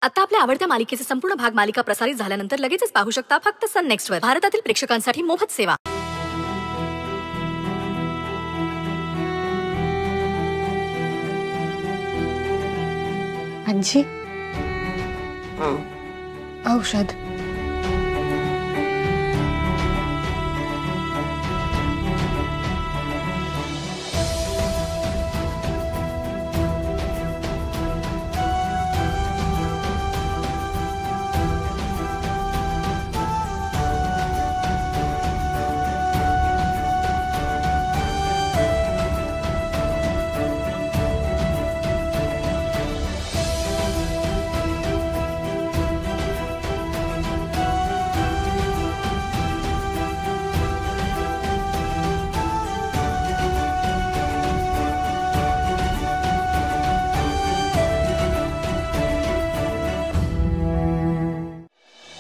आता आपल्या आवडत्या मालिकेचे संपूर्ण भाग मालिका प्रसारित झाल्यानंतर लगेचच पाहू शकता फक्त सन नेक्स्ट वर. भारतातील प्रेक्षकांसाठी मोफत सेवा. आजी औषध.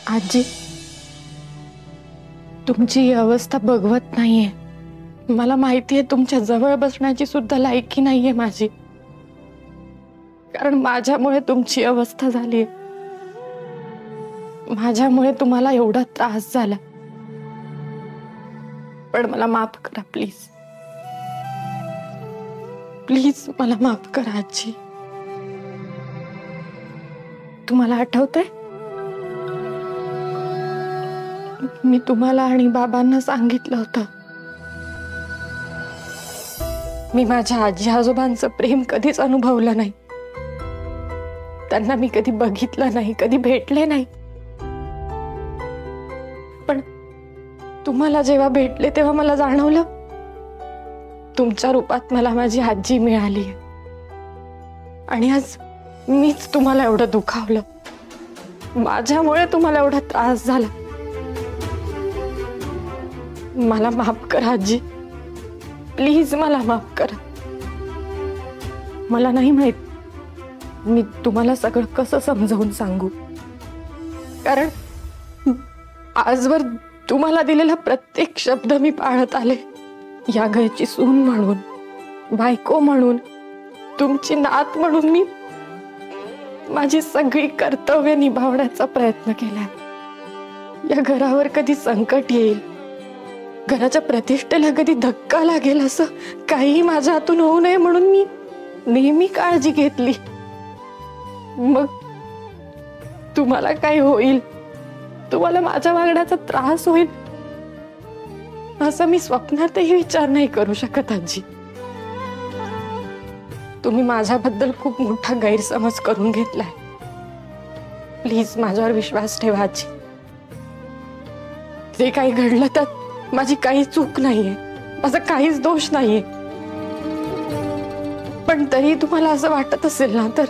आजी तुमची ही अवस्था बघवत नाहीये. मला माहितीये तुमच्या जवळ बसण्याची सुद्धा लायकी नाहीये माझी, कारण माझ्यामुळे तुमची अवस्था झालीये. माझ्यामुळे तुम्हाला एवढा त्रास झाला. पण मला माफ करा प्लीज. प्लीज मला माफ करा आजी. तुम्हाला आठवतंय मी तुम्हाला आणि बाबांना सांगितलं होतं मी माझ्या आजी आजोबांचं प्रेम कधीच अनुभवलं नाही. त्यांना मी कधी बघितलं नाही, कधी भेटले नाही. पण तुम्हाला जेव्हा भेटले तेव्हा मला जाणवलं तुमच्या रूपात मला माझी आजी मिळाली. आणि आज मीच तुम्हाला एवढं दुखावलं. माझ्यामुळे तुम्हाला एवढा त्रास झाला. मला माफ करा आजी. प्लीज मला माफ करा. मला नाही माहित मी तुम्हाला सगळं कसं समजावून सांगू, कारण आजवर तुम्हाला दिलेला प्रत्येक शब्द मी पाळत आले. या घरची सून म्हणून, बायको म्हणून, तुमची नात म्हणून मी माझी सगळी कर्तव्य निभावण्याचा प्रयत्न केला. या घरावर कधी संकट येईल, घराच्या प्रतिष्ठेला कधी धक्का लागेल असं काही माझ्या हातून होऊ नये म्हणून मी नेहमी काळजी घेतली. मग तुम्हाला काय होईल, तुम्हाला माझ्या वागण्याचा त्रास होईल असं मी स्वप्नातही विचार नाही करू शकत आजी. तुम्ही माझ्याबद्दल खूप मोठा गैरसमज करून घेतलाय. प्लीज माझ्यावर विश्वास ठेवा आजी. जे काही घडलं त्यात माझी काही चूक नाहीये, माझा काहीच दोष नाहीये. पण तरी तुम्हाला असं वाटत असेल ना तर